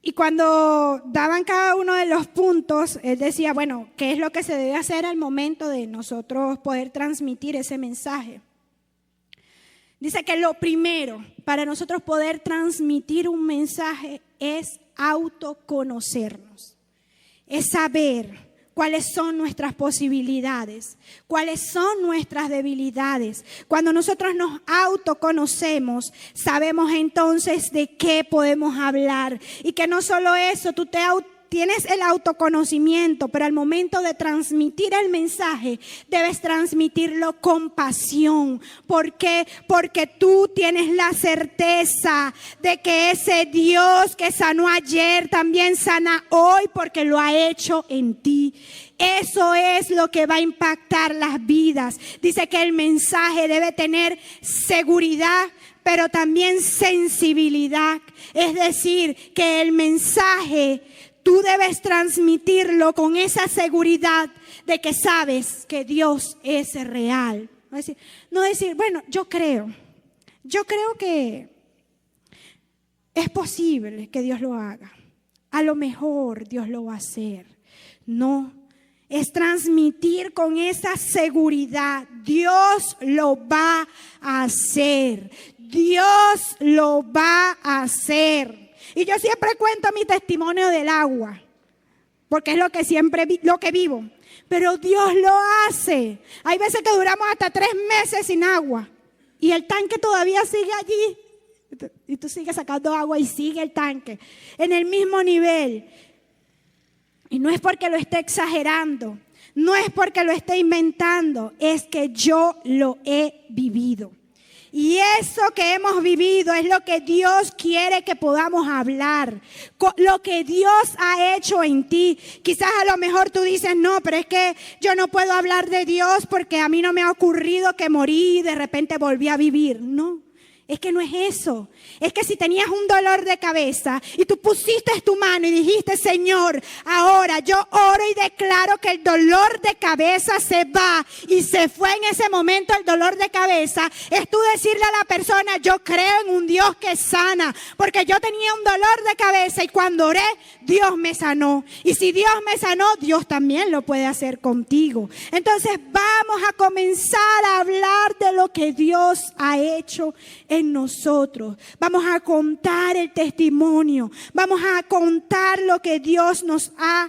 Y cuando daban cada uno de los puntos, él decía, bueno, ¿qué es lo que se debe hacer al momento de nosotros poder transmitir ese mensaje? Dice que lo primero para nosotros poder transmitir un mensaje es autoconocernos, es saber cuáles son nuestras posibilidades, cuáles son nuestras debilidades. Cuando nosotros nos autoconocemos, sabemos entonces de qué podemos hablar. Y que no solo eso, tú tienes el autoconocimiento, pero al momento de transmitir el mensaje, debes transmitirlo con pasión. ¿Por qué? Porque tú tienes la certeza de que ese Dios que sanó ayer también sana hoy, porque lo ha hecho en ti. Eso es lo que va a impactar las vidas. Dice que el mensaje debe tener seguridad, pero también sensibilidad. Es decir, que el mensaje tú debes transmitirlo con esa seguridad de que sabes que Dios es real. No decir, bueno, yo creo que es posible que Dios lo haga. A lo mejor Dios lo va a hacer. No, es transmitir con esa seguridad. Dios lo va a hacer. Dios lo va a hacer. Y yo siempre cuento mi testimonio del agua, porque es lo que lo que vivo. Pero Dios lo hace. Hay veces que duramos hasta 3 meses sin agua y el tanque todavía sigue allí. Y tú sigues sacando agua y sigue el tanque en el mismo nivel. Y no es porque lo esté exagerando, no es porque lo esté inventando, es que yo lo he vivido. Y eso que hemos vivido es lo que Dios quiere que podamos hablar. Lo que Dios ha hecho en ti. Quizás a lo mejor tú dices, no, pero es que yo no puedo hablar de Dios porque a mí no me ha ocurrido que morí y de repente volví a vivir. No. Es que no es eso. Es que si tenías un dolor de cabeza y tú pusiste tu mano y dijiste, Señor, ahora yo oro y declaro que el dolor de cabeza se va, y se fue en ese momento el dolor de cabeza, es tú decirle a la persona, yo creo en un Dios que sana, porque yo tenía un dolor de cabeza y cuando oré, Dios me sanó. Y si Dios me sanó, Dios también lo puede hacer contigo. Entonces vamos a comenzar a hablar de lo que Dios ha hecho en nosotros. Vamos a contar el testimonio. Vamos a contar lo que Dios nos ha,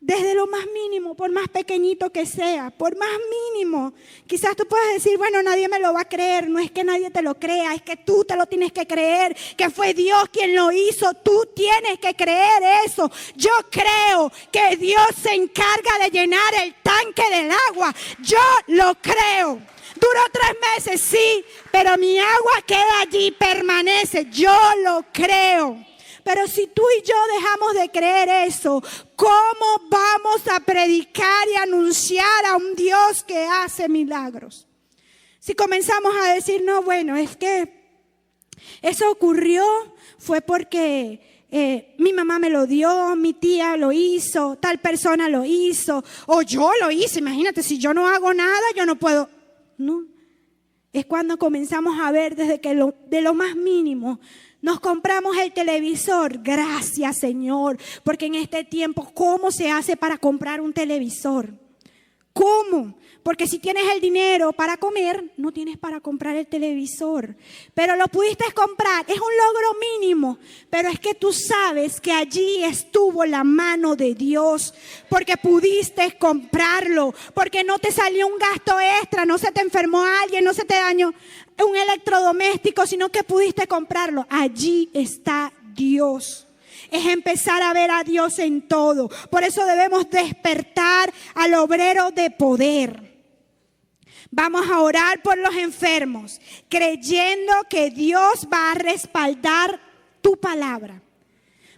desde lo más mínimo, por más pequeñito que sea, por más mínimo. Quizás tú puedes decir, bueno, nadie me lo va a creer. No es que nadie te lo crea, es que tú te lo tienes que creer, que fue Dios quien lo hizo. Tú tienes que creer eso. Yo creo que Dios se encarga de llenar el tanque del agua. Yo lo creo. Duró 3 meses, sí, pero mi agua queda allí, permanece. Yo lo creo. Pero si tú y yo dejamos de creer eso, ¿cómo vamos a predicar y anunciar a un Dios que hace milagros? Si comenzamos a decir, no, bueno, es que eso ocurrió, fue porque mi mamá me lo dio, mi tía lo hizo, tal persona lo hizo, o yo lo hice. Imagínate, si yo no hago nada, yo no puedo. No, es cuando comenzamos a ver desde que de lo más mínimo. Nos compramos el televisor, gracias Señor, porque en este tiempo, ¿cómo se hace para comprar un televisor? ¿Cómo? Porque si tienes el dinero para comer, no tienes para comprar el televisor. Pero lo pudiste comprar, es un logro mínimo. Pero es que tú sabes que allí estuvo la mano de Dios. Porque pudiste comprarlo. Porque no te salió un gasto extra, no se te enfermó alguien, no se te dañó un electrodoméstico, sino que pudiste comprarlo. Allí está Dios. Es empezar a ver a Dios en todo. Por eso debemos despertar al obrero de poder. Vamos a orar por los enfermos, creyendo que Dios va a respaldar tu palabra.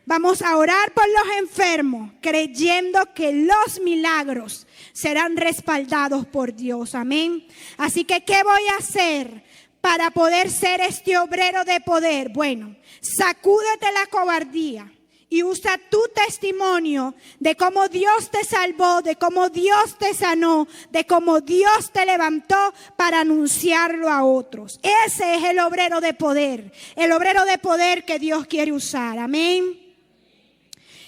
Vamos a orar por los enfermos, creyendo que los milagros serán respaldados por Dios. Amén. Así que, ¿qué voy a hacer para poder ser este obrero de poder? Bueno, sacúdete la cobardía. Y usa tu testimonio de cómo Dios te salvó, de cómo Dios te sanó, de cómo Dios te levantó para anunciarlo a otros. Ese es el obrero de poder que Dios quiere usar. Amén.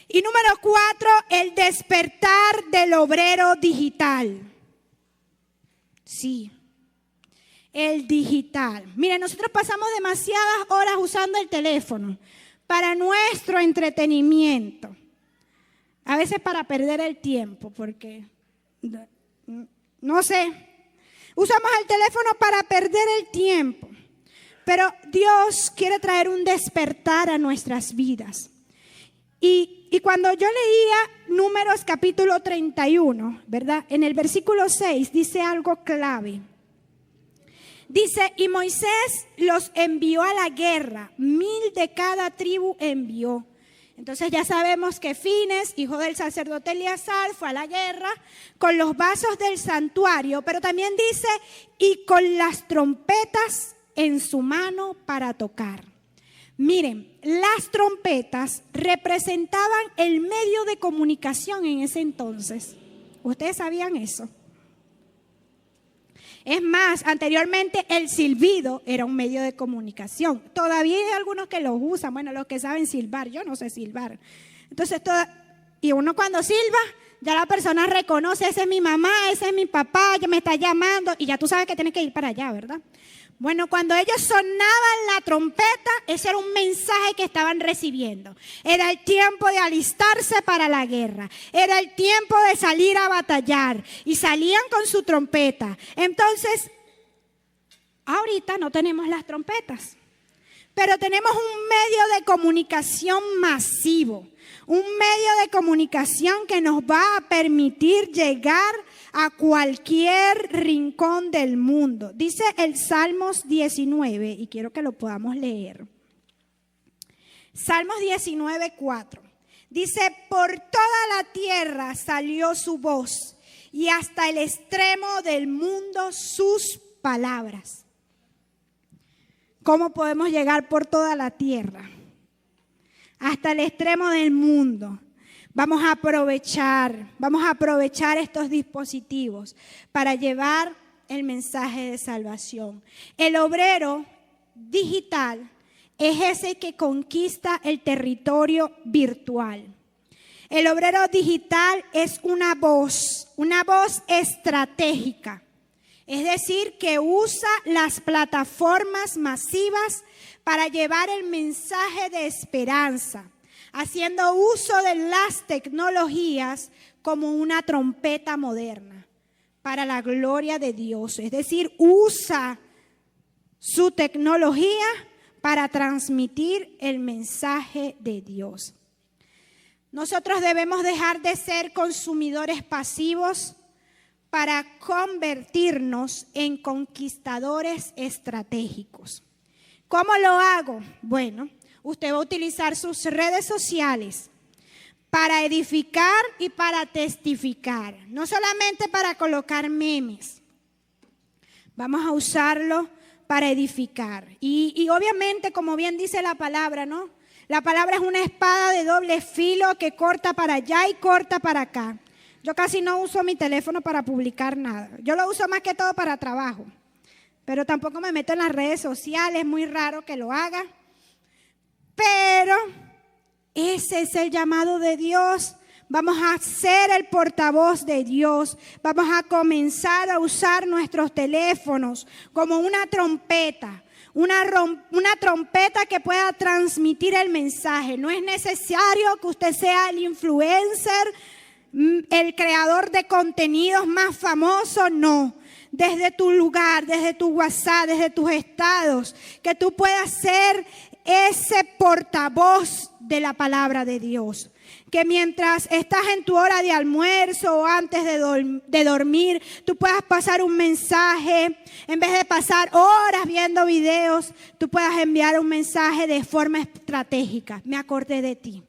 Y número 4, el despertar del obrero digital. Sí, el digital. Miren, nosotros pasamos demasiadas horas usando el teléfono para nuestro entretenimiento. A veces para perder el tiempo, porque, no sé, usamos el teléfono para perder el tiempo. Pero Dios quiere traer un despertar a nuestras vidas. Y cuando yo leía Números capítulo 31, ¿verdad? En el versículo 6 dice algo clave. Dice, y Moisés los envió a la guerra, 1000 de cada tribu envió. Entonces ya sabemos que Fines, hijo del sacerdote Eleazar, fue a la guerra con los vasos del santuario, pero también dice, y con las trompetas en su mano para tocar. Miren, las trompetas representaban el medio de comunicación en ese entonces. ¿Ustedes sabían eso? Es más, anteriormente el silbido era un medio de comunicación. Todavía hay algunos que los usan, bueno, los que saben silbar, yo no sé silbar. Entonces, y uno cuando silba, ya la persona reconoce, ese es mi mamá, ese es mi papá, ya me está llamando, y ya tú sabes que tienes que ir para allá, ¿verdad? Bueno, cuando ellos sonaban la trompeta, ese era un mensaje que estaban recibiendo. Era el tiempo de alistarse para la guerra. Era el tiempo de salir a batallar. Y salían con su trompeta. Entonces, ahorita no tenemos las trompetas. Pero tenemos un medio de comunicación masivo. Un medio de comunicación que nos va a permitir llegar a cualquier rincón del mundo. Dice el Salmos 19, y quiero que lo podamos leer. Salmos 19, 4. Dice, por toda la tierra salió su voz, y hasta el extremo del mundo sus palabras. ¿Cómo podemos llegar por toda la tierra? Hasta el extremo del mundo. Vamos a aprovechar estos dispositivos para llevar el mensaje de salvación. El obrero digital es ese que conquista el territorio virtual. El obrero digital es una voz estratégica. Es decir, que usa las plataformas masivas para llevar el mensaje de esperanza, haciendo uso de las tecnologías como una trompeta moderna para la gloria de Dios. Es decir, usa su tecnología para transmitir el mensaje de Dios. Nosotros debemos dejar de ser consumidores pasivos para convertirnos en conquistadores estratégicos. ¿Cómo lo hago? Bueno, usted va a utilizar sus redes sociales para edificar y para testificar. No solamente para colocar memes. Vamos a usarlo para edificar. Y obviamente, como bien dice la palabra, ¿no? La palabra es una espada de doble filo que corta para allá y corta para acá. Yo casi no uso mi teléfono para publicar nada. Yo lo uso más que todo para trabajo. Pero tampoco me meto en las redes sociales, es muy raro que lo haga. Pero ese es el llamado de Dios Vamos a ser el portavoz de Dios. Vamos a comenzar a usar nuestros teléfonos como una trompeta. Una trompeta que pueda transmitir el mensaje. No es necesario que usted sea el influencer, el creador de contenidos más famoso, no. Desde tu lugar, desde tu WhatsApp, desde tus estados, que tú puedas ser ese portavoz de la palabra de Dios. Que mientras estás en tu hora de almuerzo o antes de dormir, tú puedas pasar un mensaje. En vez de pasar horas viendo videos, tú puedas enviar un mensaje de forma estratégica. Me acordé de ti.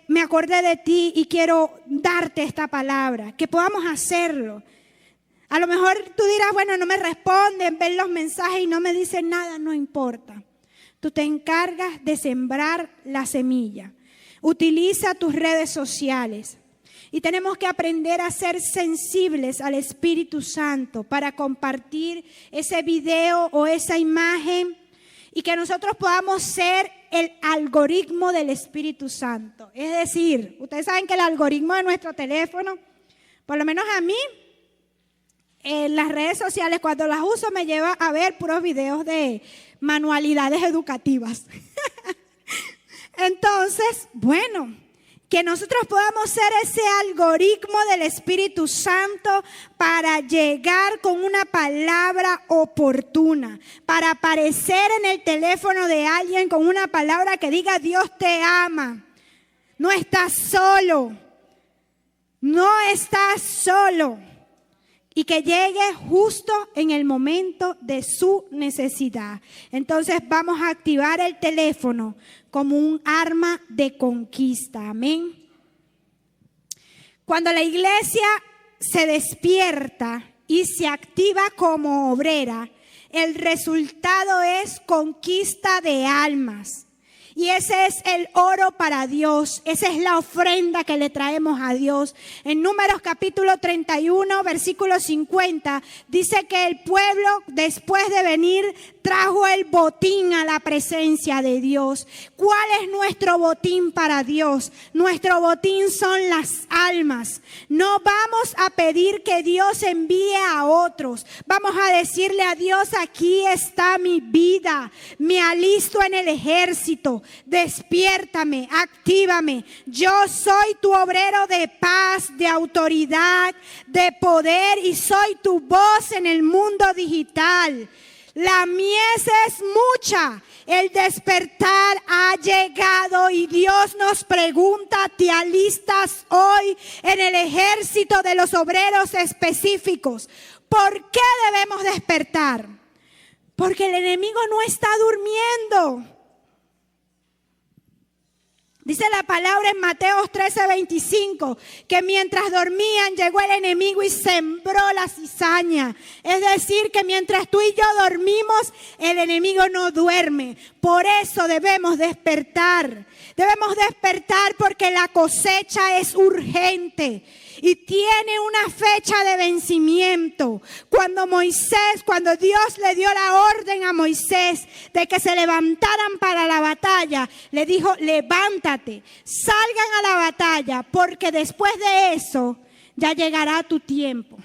Me acordé de ti y quiero darte esta palabra. Que podamos hacerlo. A lo mejor tú dirás, bueno, no me responden, ven los mensajes y no me dicen nada, no importa. Tú te encargas de sembrar la semilla. Utiliza tus redes sociales. Y tenemos que aprender a ser sensibles al Espíritu Santo para compartir ese video o esa imagen y que nosotros podamos ser el algoritmo del Espíritu Santo. Es decir, ustedes saben que el algoritmo de nuestro teléfono, por lo menos a mí, en las redes sociales cuando las uso me lleva a ver puros videos de manualidades educativas. Entonces, bueno, que nosotros podamos ser ese algoritmo del Espíritu Santo para llegar con una palabra oportuna, para aparecer en el teléfono de alguien con una palabra que diga Dios te ama, no estás solo, no estás solo. Y que llegue justo en el momento de su necesidad. Entonces vamos a activar el teléfono como un arma de conquista. Amén. Cuando la iglesia se despierta y se activa como obrera, el resultado es conquista de almas. Y ese es el oro para Dios. Esa es la ofrenda que le traemos a Dios. En Números capítulo 31, versículo 50, dice que el pueblo, después de venir, trajo el botín a la presencia de Dios. ¿Cuál es nuestro botín para Dios? Nuestro botín son las almas. No vamos a pedir que Dios envíe a otros. Vamos a decirle a Dios, aquí está mi vida. Me alisto en el ejército. Despiértame, actívame. Yo soy tu obrero de paz, de autoridad, de poder y soy tu voz en el mundo digital. La mies es mucha, el despertar ha llegado y Dios nos pregunta, ¿te alistas hoy en el ejército de los obreros específicos? ¿Por qué debemos despertar? Porque el enemigo no está durmiendo. Dice la palabra en Mateo 13:25, que mientras dormían llegó el enemigo y sembró la cizaña. Es decir, que mientras tú y yo dormimos, el enemigo no duerme. Por eso debemos despertar. Debemos despertar porque la cosecha es urgente y tiene una fecha de vencimiento. Cuando Dios le dio la orden a Moisés de que se levantaran para la batalla, le dijo, levántate, salgan a la batalla, porque después de eso ya llegará tu tiempo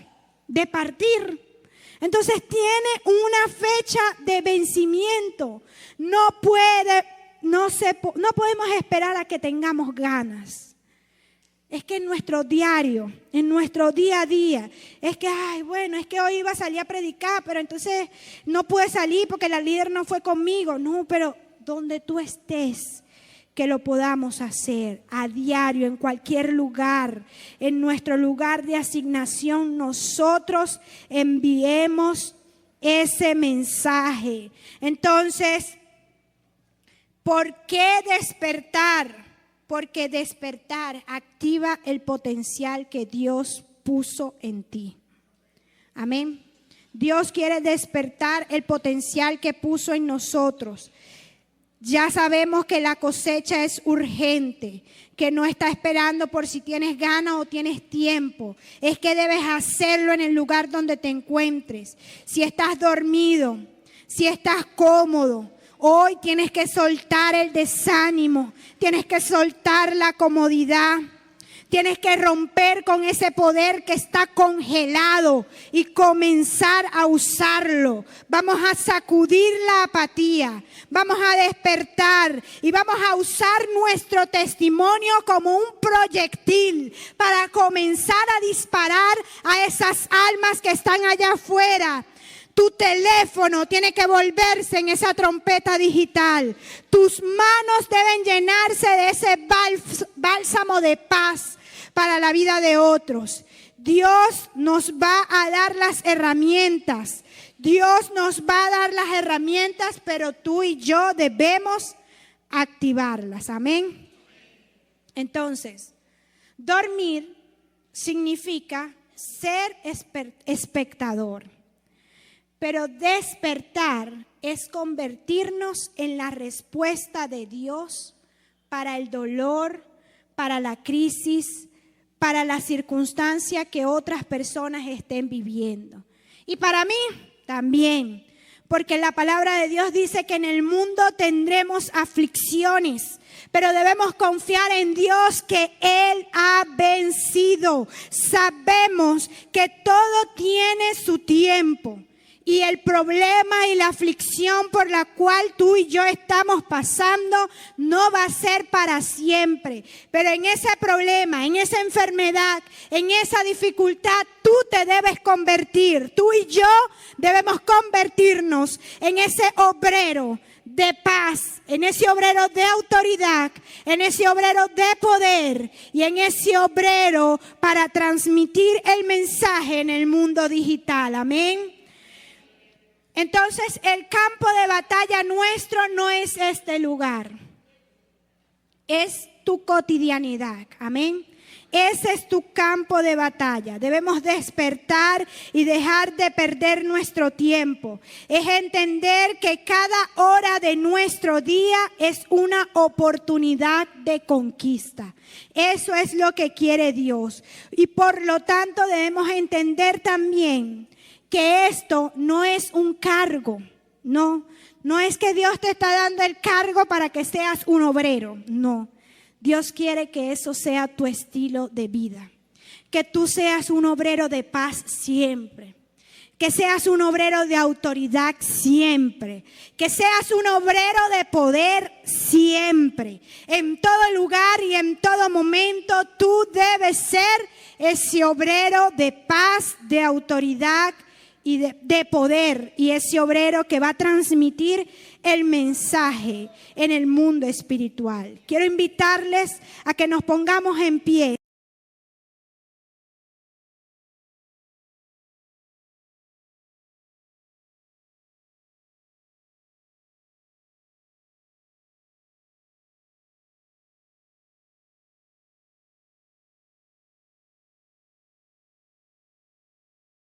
de partir. Entonces tiene una fecha de vencimiento. No podemos esperar a que tengamos ganas. Es que en nuestro diario, en nuestro día a día, es que, es que hoy iba a salir a predicar, pero entonces no pude salir porque la líder no fue conmigo. No, pero donde tú estés, que lo podamos hacer a diario, en cualquier lugar, en nuestro lugar de asignación, nosotros enviemos ese mensaje. Entonces, ¿por qué despertar? Porque despertar activa el potencial que Dios puso en ti. Amén. Dios quiere despertar el potencial que puso en nosotros. Ya sabemos que la cosecha es urgente, que no está esperando por si tienes ganas o tienes tiempo. Es que debes hacerlo en el lugar donde te encuentres. Si estás dormido, si estás cómodo, hoy tienes que soltar el desánimo, tienes que soltar la comodidad. Tienes que romper con ese poder que está congelado y comenzar a usarlo. Vamos a sacudir la apatía, vamos a despertar y vamos a usar nuestro testimonio como un proyectil para comenzar a disparar a esas almas que están allá afuera. Tu teléfono tiene que volverse en esa trompeta digital. Tus manos deben llenarse de ese bálsamo de paz para la vida de otros. Dios nos va a dar las herramientas. Dios nos va a dar las herramientas, pero tú y yo debemos activarlas. Amén. Entonces, dormir significa ser espectador. Pero despertar es convertirnos en la respuesta de Dios para el dolor, para la crisis, para la circunstancia que otras personas estén viviendo. Y para mí también, porque la palabra de Dios dice que en el mundo tendremos aflicciones, pero debemos confiar en Dios que Él ha vencido. Sabemos que todo tiene su tiempo. Y el problema y la aflicción por la cual tú y yo estamos pasando no va a ser para siempre. Pero en ese problema, en esa enfermedad, en esa dificultad, tú te debes convertir. Tú y yo debemos convertirnos en ese obrero de paz, en ese obrero de autoridad, en ese obrero de poder y en ese obrero para transmitir el mensaje en el mundo digital. Amén. Entonces, el campo de batalla nuestro no es este lugar, es tu cotidianidad, amén. Ese es tu campo de batalla. Debemos despertar y dejar de perder nuestro tiempo. Es entender que cada hora de nuestro día es una oportunidad de conquista. Eso es lo que quiere Dios. Y por lo tanto debemos entender también que esto no es un cargo, no es que Dios te está dando el cargo para que seas un obrero, no. Dios quiere que eso sea tu estilo de vida, que tú seas un obrero de paz siempre, que seas un obrero de autoridad siempre, que seas un obrero de poder siempre. En todo lugar y en todo momento tú debes ser ese obrero de paz, de autoridad y de poder, y ese obrero que va a transmitir el mensaje en el mundo espiritual. Quiero invitarles a que nos pongamos en pie.